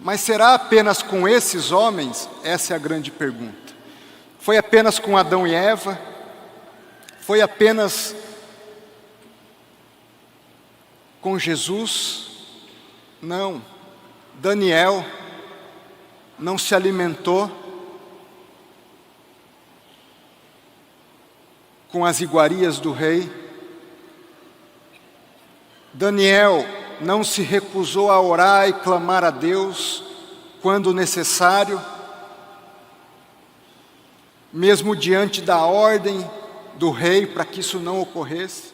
Mas será apenas com esses homens? Essa é a grande pergunta. Foi apenas com Adão e Eva? Foi apenas com Jesus? Não. Daniel não se alimentou com as iguarias do rei. Daniel não se recusou a orar e clamar a Deus quando necessário, mesmo diante da ordem do rei para que isso não ocorresse.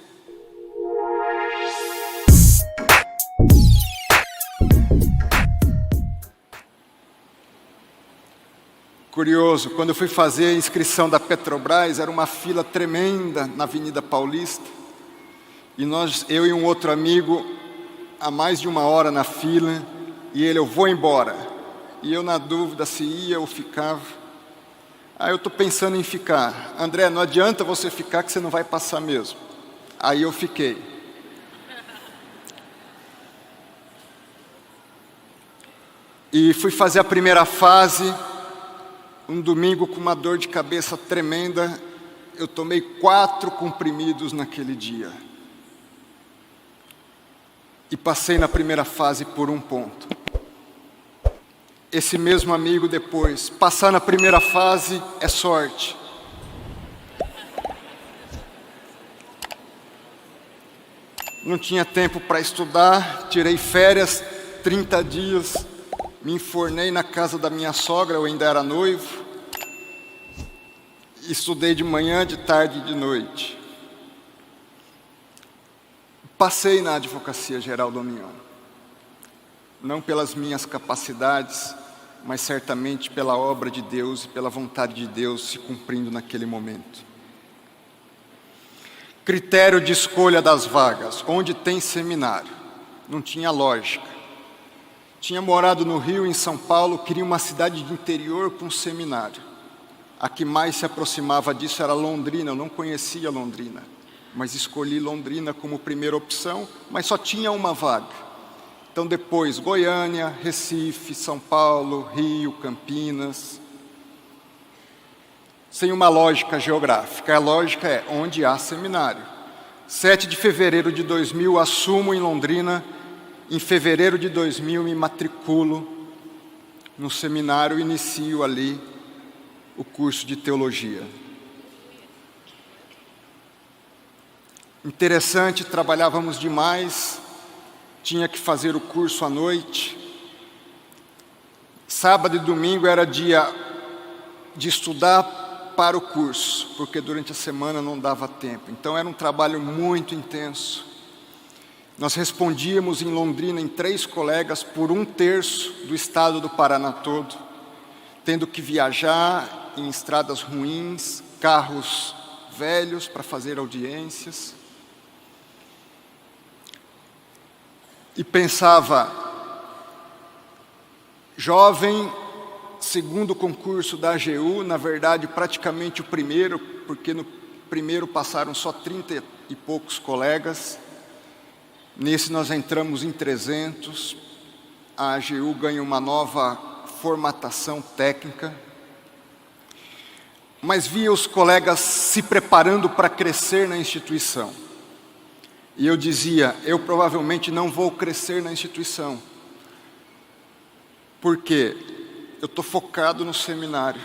Curioso, quando eu fui fazer a inscrição da Petrobras, era uma fila tremenda na Avenida Paulista. E eu e um outro amigo, há mais de 1 hora na fila, e ele, eu vou embora. E eu na dúvida se ia ou ficava. Aí eu estou pensando em ficar. André, não adianta você ficar que você não vai passar mesmo. Aí eu fiquei. E fui fazer a primeira fase. Um domingo com uma dor de cabeça tremenda, eu tomei 4 comprimidos naquele dia. E passei na primeira fase por 1 ponto. Esse mesmo amigo depois, passar na primeira fase é sorte. Não tinha tempo para estudar, tirei férias, 30 dias, me enfornei na casa da minha sogra, eu ainda era noivo. Estudei de manhã, de tarde e de noite. Passei na Advocacia Geral da União. Não pelas minhas capacidades, mas certamente pela obra de Deus e pela vontade de Deus se cumprindo naquele momento. Critério de escolha das vagas, onde tem seminário. Não tinha lógica. Tinha morado no Rio, em São Paulo, queria uma cidade de interior com seminário. A que mais se aproximava disso era Londrina, eu não conhecia Londrina, mas escolhi Londrina como primeira opção, mas só tinha uma vaga. Então depois Goiânia, Recife, São Paulo, Rio, Campinas. Sem uma lógica geográfica, a lógica é onde há seminário. 7 de fevereiro de 2000, assumo em Londrina. Em fevereiro de 2000, me matriculo no seminário e inicio ali o curso de teologia. Interessante, trabalhávamos demais, tinha que fazer o curso à noite. Sábado e domingo era dia de estudar para o curso, porque durante a semana não dava tempo. Então era um trabalho muito intenso. Nós respondíamos em Londrina em 3 colegas por 1/3 do estado do Paraná todo, tendo que viajar em estradas ruins, carros velhos para fazer audiências. E pensava, jovem, segundo concurso da AGU, na verdade praticamente o primeiro, porque no primeiro passaram só 30 e poucos colegas. Nesse nós entramos em 300, a AGU ganha uma nova formatação técnica, mas via os colegas se preparando para crescer na instituição. E eu dizia, eu provavelmente não vou crescer na instituição, porque eu estou focado no seminário.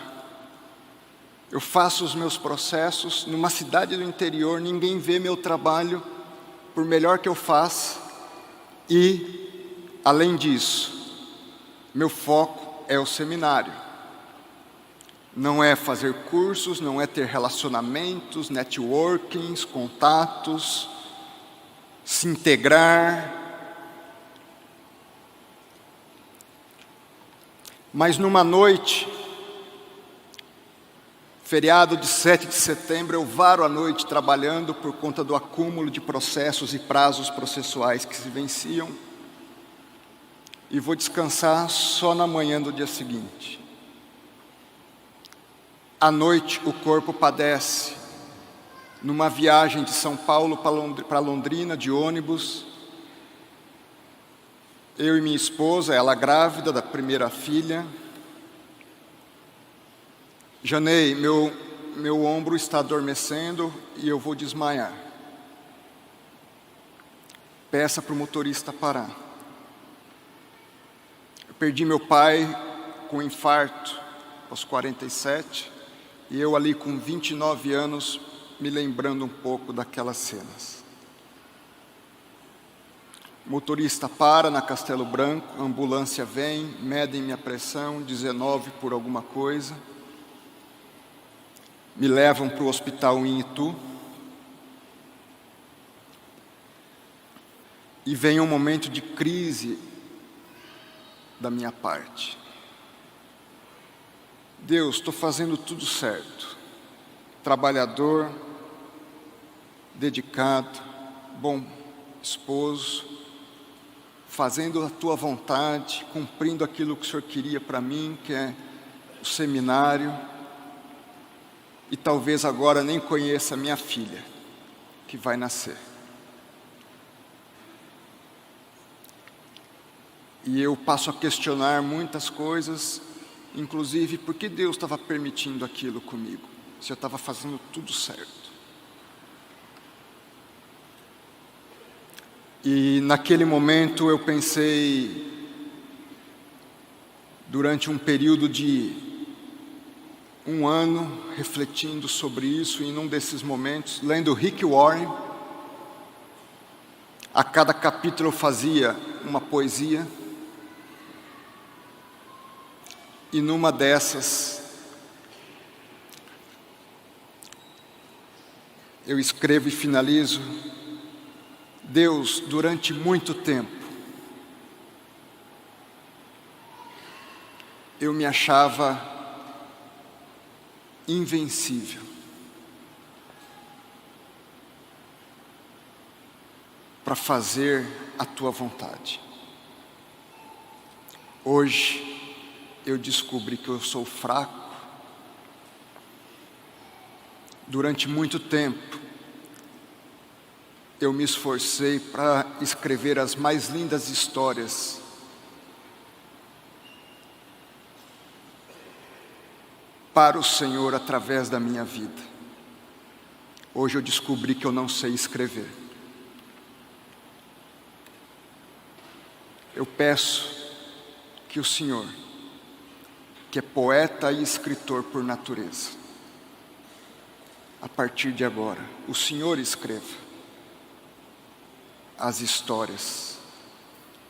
Eu faço os meus processos numa cidade do interior, ninguém vê meu trabalho, por melhor que eu faça, e, além disso, meu foco é o seminário. Não é fazer cursos, não é ter relacionamentos, networkings, contatos, se integrar. Mas numa noite, feriado de 7 de setembro, eu varo a noite trabalhando por conta do acúmulo de processos e prazos processuais que se venciam. E vou descansar só na manhã do dia seguinte. À noite, o corpo padece. Numa viagem de São Paulo para Londrina, de ônibus, Eu e minha esposa, ela grávida da primeira filha. Janei, meu ombro está adormecendo e eu vou desmaiar. Peça para o motorista parar. Eu perdi meu pai com infarto aos 47, e eu ali com 29 anos, me lembrando um pouco daquelas cenas. O motorista para na Castelo Branco, a ambulância vem, medem minha pressão, 19 por alguma coisa. Me levam para o hospital em Itu. E vem um momento de crise da minha parte. Deus, estou fazendo tudo certo. Trabalhador, dedicado, bom esposo, fazendo a tua vontade, cumprindo aquilo que o Senhor queria para mim, que é o seminário. E talvez agora nem conheça a minha filha, que vai nascer. E eu passo a questionar muitas coisas, inclusive por que Deus estava permitindo aquilo comigo, se eu estava fazendo tudo certo. E naquele momento eu pensei, durante um período de 1 ano, refletindo sobre isso, e num desses momentos, lendo Rick Warren, a cada capítulo eu fazia uma poesia, e numa dessas, eu escrevo e finalizo: Deus, durante muito tempo, eu me achava invencível. Para fazer a tua vontade. Hoje, eu descobri que eu sou fraco. Durante muito tempo, eu me esforcei para escrever as mais lindas histórias para o Senhor através da minha vida. Hoje eu descobri que eu não sei escrever. Eu peço que o Senhor, que é poeta e escritor por natureza, a partir de agora, o Senhor escreva as histórias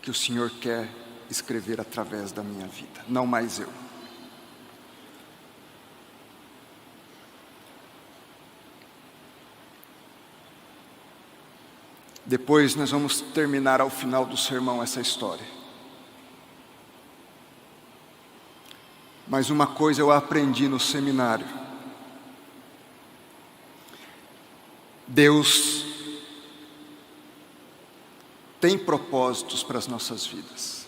que o Senhor quer escrever através da minha vida, não mais eu. Depois nós vamos terminar ao final do sermão essa história. Mas uma coisa eu aprendi no seminário. Deus tem propósitos para as nossas vidas.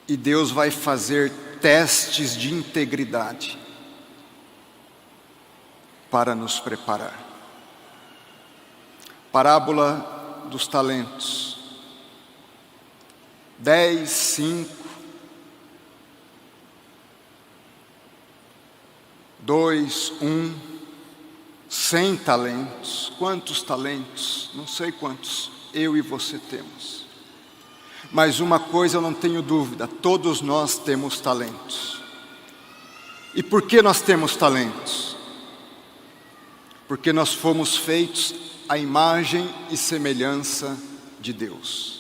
E Deus vai fazer testes de integridade para nos preparar. Parábola dos talentos. 10, 5, 2, 1, 100 talentos. Quantos talentos? Não sei quantos eu e você temos. Mas uma coisa eu não tenho dúvida, todos nós temos talentos. E por que nós temos talentos? Porque nós fomos feitos à imagem e semelhança de Deus.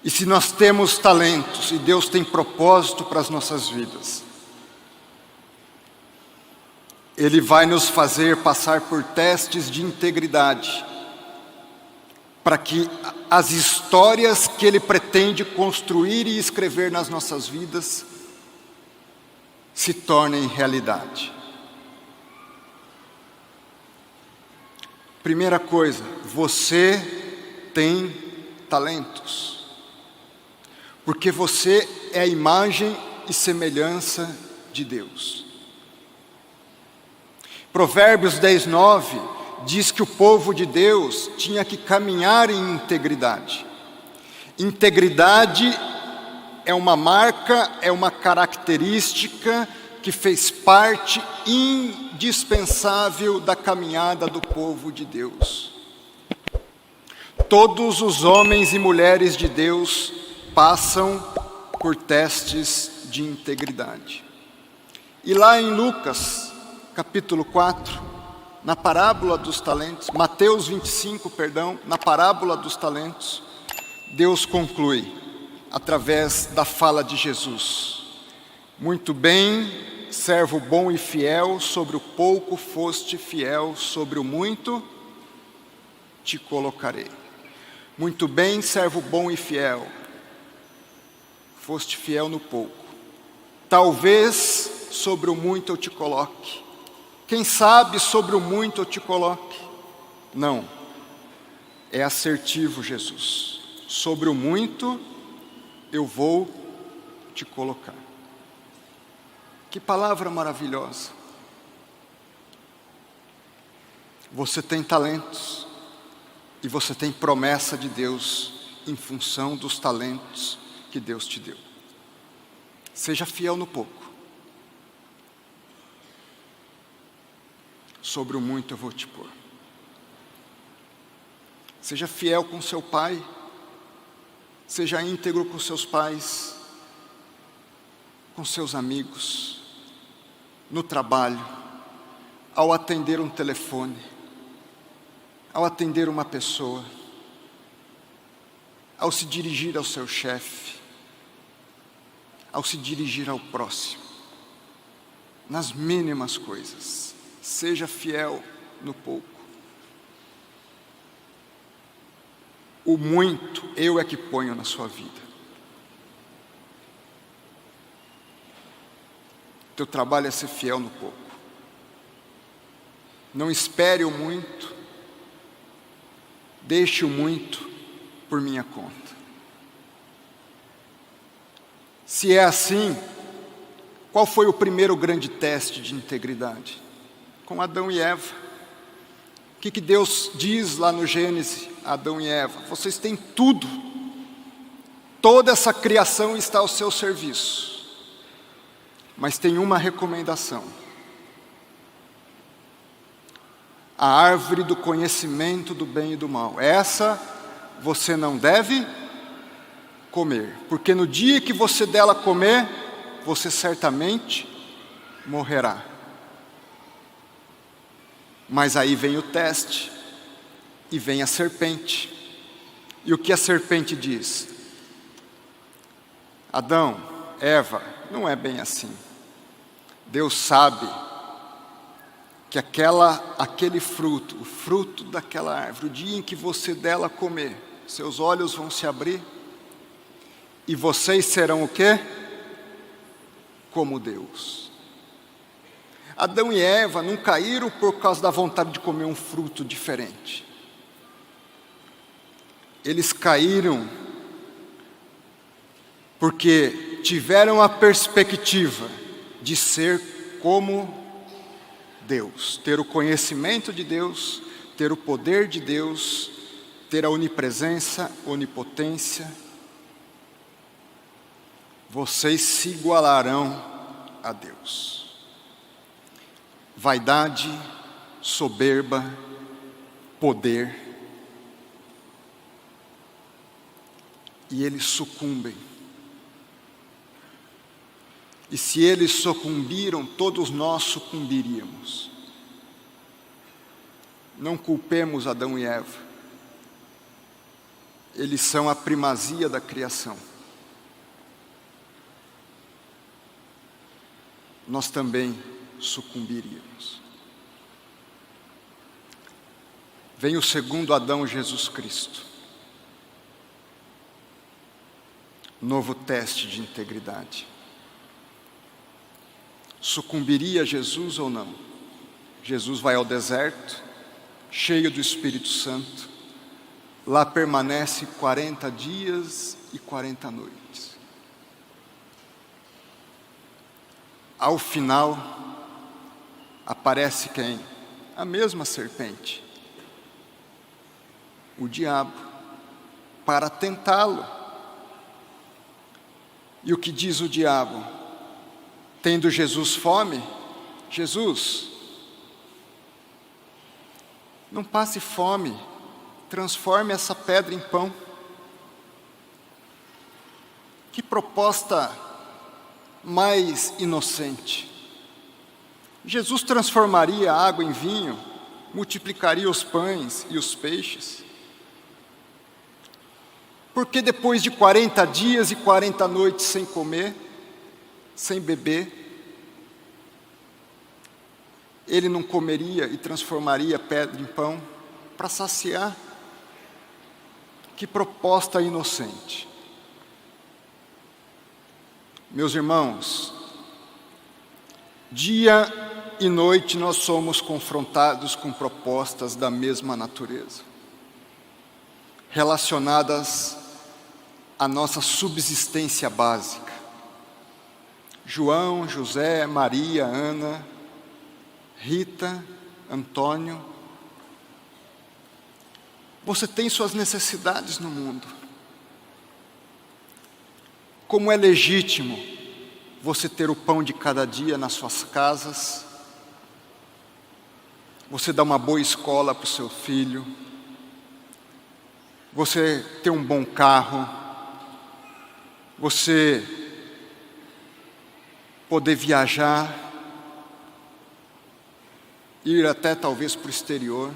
E se nós temos talentos e Deus tem propósito para as nossas vidas, Ele vai nos fazer passar por testes de integridade, para que as histórias que Ele pretende construir e escrever nas nossas vidas se tornem realidade. Primeira coisa, você tem talentos, porque você é a imagem e semelhança de Deus. Provérbios 10:9 diz que o povo de Deus tinha que caminhar em integridade. Integridade é uma marca, é uma característica que fez parte indispensável da caminhada do povo de Deus. Todos os homens e mulheres de Deus passam por testes de integridade. E lá em Lucas, capítulo 4, na parábola dos talentos, Mateus 25, na parábola dos talentos, Deus conclui, através da fala de Jesus: muito bem, servo bom e fiel, sobre o pouco foste fiel, sobre o muito te colocarei. Muito bem, servo bom e fiel, foste fiel no pouco. Talvez sobre o muito eu te coloque. Quem sabe sobre o muito eu te coloque. Não, é assertivo Jesus. Sobre o muito eu vou te colocar. Que palavra maravilhosa. Você tem talentos e você tem promessa de Deus em função dos talentos que Deus te deu. Seja fiel no pouco. Sobre o muito eu vou te pôr. Seja fiel com seu pai. Seja íntegro com seus pais, com seus amigos, no trabalho, ao atender um telefone, ao atender uma pessoa, ao se dirigir ao seu chefe, ao se dirigir ao próximo, nas mínimas coisas. Seja fiel no pouco. O muito eu é que ponho na sua vida. Teu trabalho é ser fiel no pouco. Não espere o muito. Deixe o muito por minha conta. Se é assim, qual foi o primeiro grande teste de integridade? Com Adão e Eva. O que Deus diz lá no Gênesis, Adão e Eva? Vocês têm tudo. Toda essa criação está ao seu serviço. Mas tem uma recomendação. A árvore do conhecimento do bem e do mal. Essa você não deve comer. Porque no dia que você dela comer, você certamente morrerá. Mas aí vem o teste, e vem a serpente. E o que a serpente diz? Adão, Eva, não é bem assim. Deus sabe que aquele fruto, o fruto daquela árvore, o dia em que você dela comer, seus olhos vão se abrir, e vocês serão o quê? Como Deus. Adão e Eva não caíram por causa da vontade de comer um fruto diferente. Eles caíram porque tiveram a perspectiva de ser como Deus, ter o conhecimento de Deus, ter o poder de Deus, ter a onipresença, onipotência. Vocês se igualarão a Deus. Vaidade, soberba, poder. E eles sucumbem. E se eles sucumbiram, todos nós sucumbiríamos. Não culpemos Adão e Eva. Eles são a primazia da criação. Nós também sucumbiríamos. Vem o segundo Adão, Jesus Cristo. Novo teste de integridade. Sucumbiria Jesus ou não? Jesus vai ao deserto, cheio do Espírito Santo. Lá permanece 40 dias e 40 noites. Ao final, aparece quem? A mesma serpente. o diabo, para tentá-lo. E o que diz o diabo? Tendo Jesus fome, Jesus, não passe fome, transforme essa pedra em pão. Que proposta mais inocente. Jesus transformaria a água em vinho, multiplicaria os pães e os peixes. Porque depois de 40 dias e 40 noites sem comer, sem beber, ele não comeria e transformaria a pedra em pão para saciar? Que proposta inocente. Meus irmãos, dia e noite nós somos confrontados com propostas da mesma natureza, relacionadas à nossa subsistência básica. João, José, Maria, Ana, Rita, Antônio. Você tem suas necessidades no mundo. Como é legítimo você ter o pão de cada dia nas suas casas, você dar uma boa escola para o seu filho, você ter um bom carro, você poder viajar, ir até talvez para o exterior,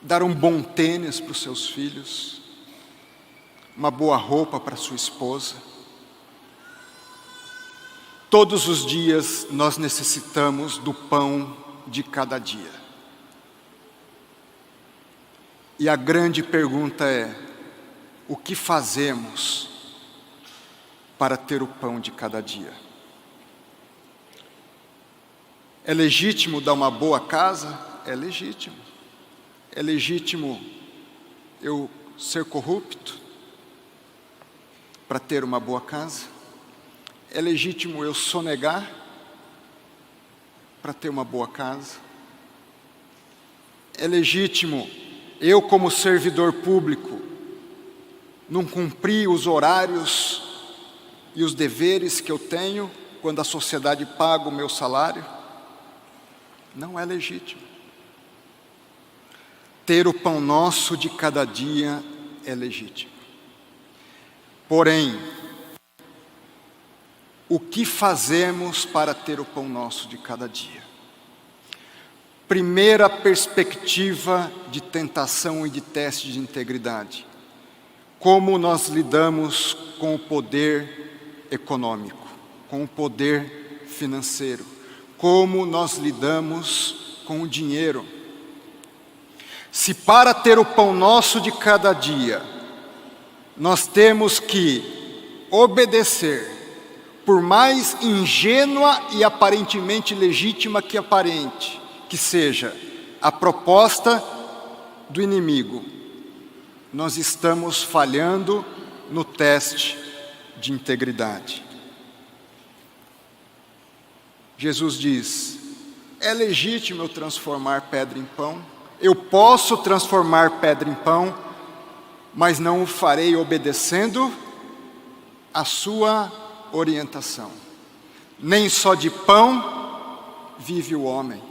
dar um bom tênis para os seus filhos, uma boa roupa para sua esposa. Todos os dias nós necessitamos do pão de cada dia. E a grande pergunta é: o que fazemos para ter o pão de cada dia? É legítimo dar uma boa casa? É legítimo. É legítimo eu ser corrupto para ter uma boa casa? É legítimo eu sonegar para ter uma boa casa? É legítimo eu, como servidor público, não cumprir os horários e os deveres que eu tenho quando a sociedade paga o meu salário? Não é legítimo. Ter o pão nosso de cada dia é legítimo. Porém, o que fazemos para ter o pão nosso de cada dia? Primeira perspectiva de tentação e de teste de integridade. Como nós lidamos com o poder econômico, com o poder financeiro? Como nós lidamos com o dinheiro? Se para ter o pão nosso de cada dia, nós temos que obedecer, por mais ingênua e aparentemente legítima que seja a proposta do inimigo, nós estamos falhando no teste de integridade. Jesus diz: é legítimo eu transformar pedra em pão, eu posso transformar pedra em pão, mas não o farei obedecendo a sua orientação. Nem só de pão vive o homem.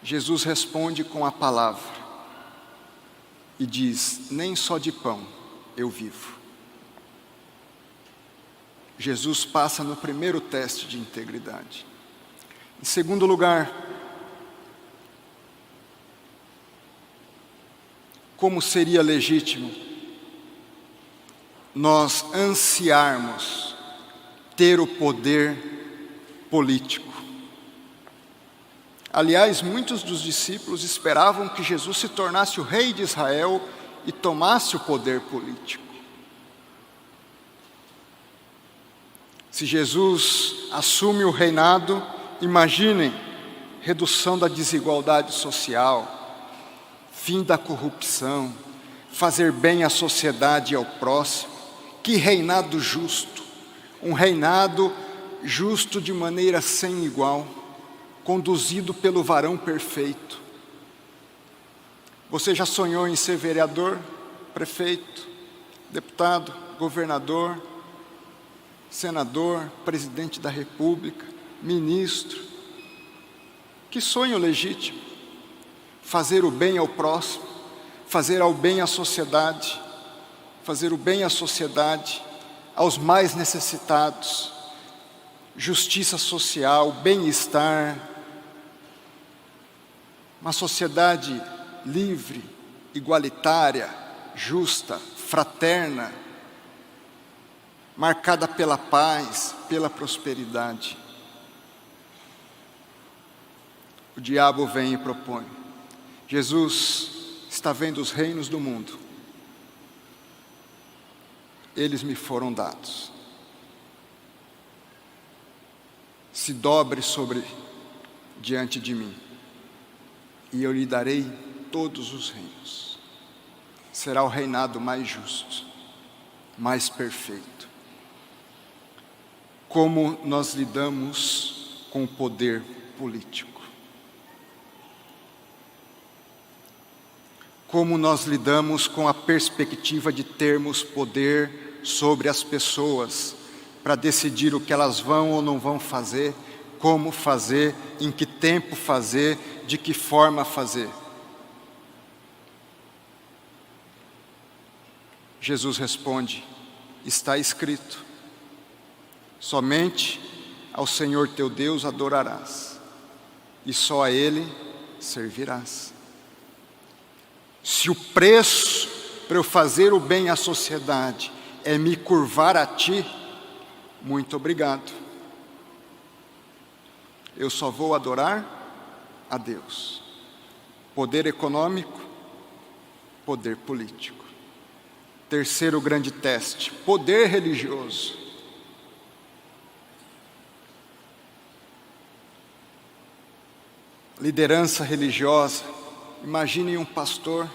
Jesus responde com a palavra e diz: nem só de pão eu vivo. Jesus passa no primeiro teste de integridade. Em segundo lugar, como seria legítimo nós ansiarmos ter o poder político? Aliás, muitos dos discípulos esperavam que Jesus se tornasse o rei de Israel e tomasse o poder político. Se Jesus assume o reinado, imaginem: redução da desigualdade social, fim da corrupção, fazer bem à sociedade e ao próximo. Que reinado justo! Um reinado justo de maneira sem igual, conduzido pelo varão perfeito. Você já sonhou em ser vereador, prefeito, deputado, governador, senador, presidente da República, ministro? Que sonho legítimo! Fazer o bem ao próximo, fazer o bem à sociedade, fazer o bem à sociedade, aos mais necessitados, justiça social, bem-estar, uma sociedade livre, igualitária, justa, fraterna, marcada pela paz, pela prosperidade. O diabo vem e propõe. Jesus está vendo os reinos do mundo. Eles me foram dados. Se dobre diante de mim, e eu lhe darei todos os reinos. Será o reinado mais justo, mais perfeito. Como nós lidamos com o poder político? Como nós lidamos com a perspectiva de termos poder sobre as pessoas, para decidir o que elas vão ou não vão fazer, como fazer, em que tempo fazer, de que forma fazer? Jesus responde: está escrito, somente ao Senhor teu Deus adorarás, e só a Ele servirás. Se o preço para eu fazer o bem à sociedade é me curvar a Ti, muito obrigado. Eu só vou adorar a Deus. Poder econômico, poder político. Terceiro grande teste, poder religioso. Liderança religiosa. Imaginem um pastor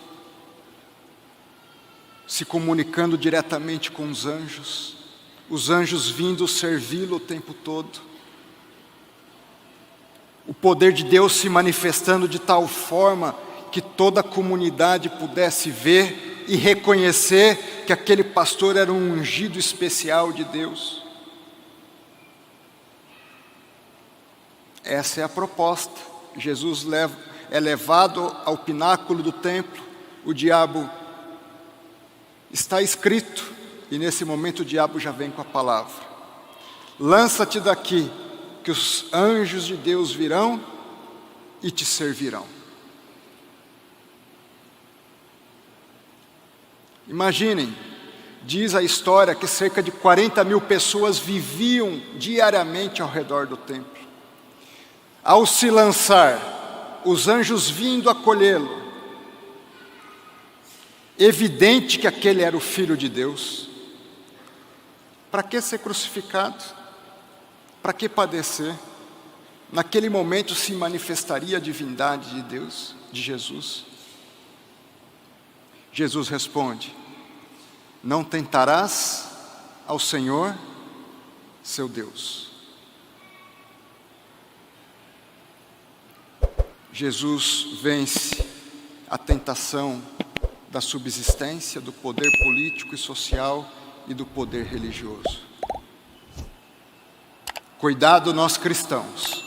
se comunicando diretamente com os anjos vindo servi-lo o tempo todo. O poder de Deus se manifestando de tal forma que toda a comunidade pudesse ver e reconhecer que aquele pastor era um ungido especial de Deus. Essa é a proposta. Jesus é levado ao pináculo do templo, o diabo está escrito, e nesse momento o diabo já vem com a palavra: lança-te daqui, que os anjos de Deus virão e te servirão. Imaginem, diz a história que cerca de 40 mil pessoas viviam diariamente ao redor do templo. Ao se lançar, os anjos vindo acolhê-lo, evidente que aquele era o Filho de Deus. Para que ser crucificado? Para que padecer? Naquele momento se manifestaria a divindade de Deus, de Jesus. Jesus responde: não tentarás ao Senhor, seu Deus. Jesus vence a tentação da subsistência, do poder político e social e do poder religioso. Cuidado, nós cristãos,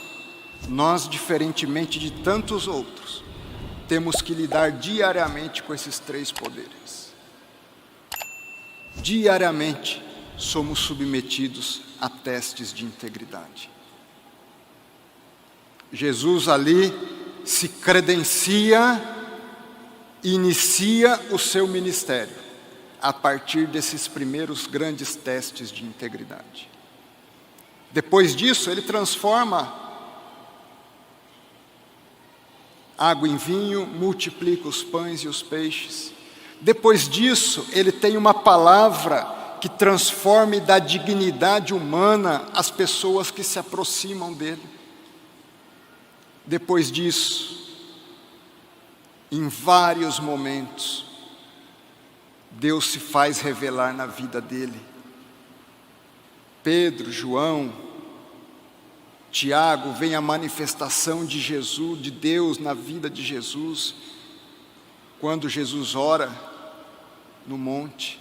nós, diferentemente de tantos outros, temos que lidar diariamente com esses três poderes. Diariamente somos submetidos a testes de integridade. Jesus ali se credencia e inicia o seu ministério a partir desses primeiros grandes testes de integridade. Depois disso, ele transforma água em vinho, multiplica os pães e os peixes. Depois disso, ele tem uma palavra que transforma e dá dignidade humana às pessoas que se aproximam dele. Depois disso, em vários momentos, Deus se faz revelar na vida dele. Pedro, João, Tiago, vem a manifestação de Jesus, de Deus na vida de Jesus. quando Jesus ora no monte,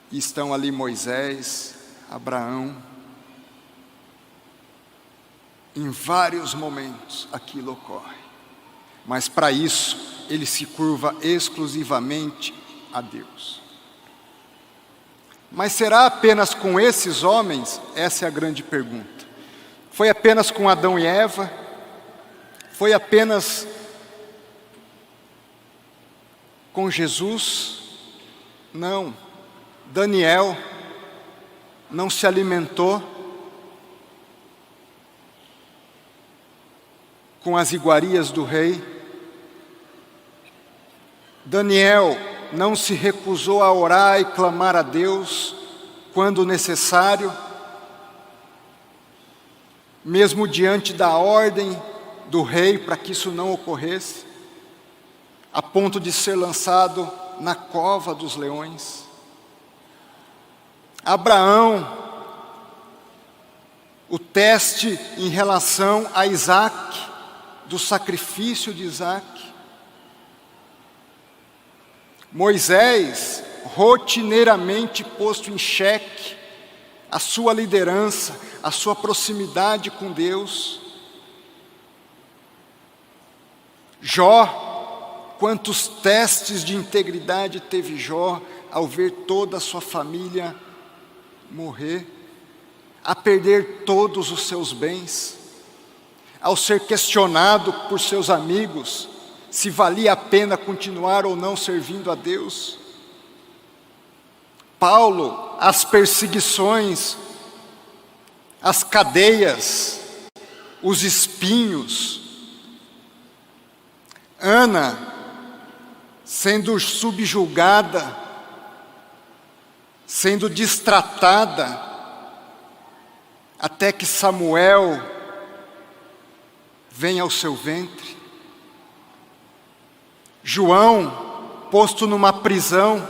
e estão ali Moisés, Abraão, em vários momentos aquilo ocorre, mas para isso ele se curva exclusivamente a Deus. Mas será apenas com esses homens? Essa é a grande pergunta. Foi apenas com Adão e Eva? Foi apenas com Jesus? Não. Daniel não se alimentou com as iguarias do rei. Daniel não se recusou a orar e clamar a Deus quando necessário, mesmo diante da ordem do rei para que isso não ocorresse, a ponto de ser lançado na cova dos leões. Abraão, o teste em relação a Isaac, do sacrifício de Isaac. Moisés, rotineiramente posto em xeque, a sua liderança, a sua proximidade com Deus. Jó, quantos testes de integridade teve Jó ao ver toda a sua família morrer, a perder todos os seus bens, ao ser questionado por seus amigos se valia a pena continuar ou não servindo a Deus. Paulo, as perseguições, as cadeias, os espinhos. Ana, sendo subjugada, sendo destratada, até que Samuel vem ao seu ventre. João, posto numa prisão,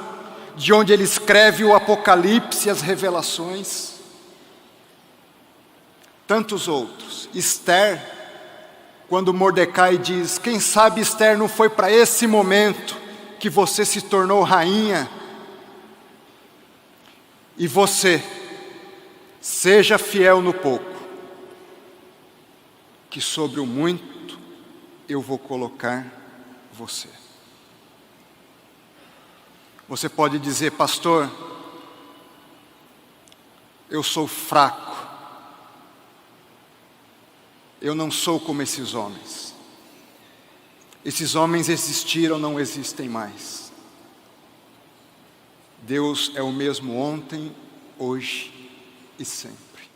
de onde ele escreve o Apocalipse e as revelações. Tantos outros. Esther, quando Mordecai diz: quem sabe, Esther, não foi para esse momento que você se tornou rainha? E você, seja fiel no pouco, que sobre o muito eu vou colocar você. Você pode dizer: pastor, eu sou fraco, eu não sou como esses homens. Esses homens existiram, não existem mais. Deus é o mesmo ontem, hoje e sempre.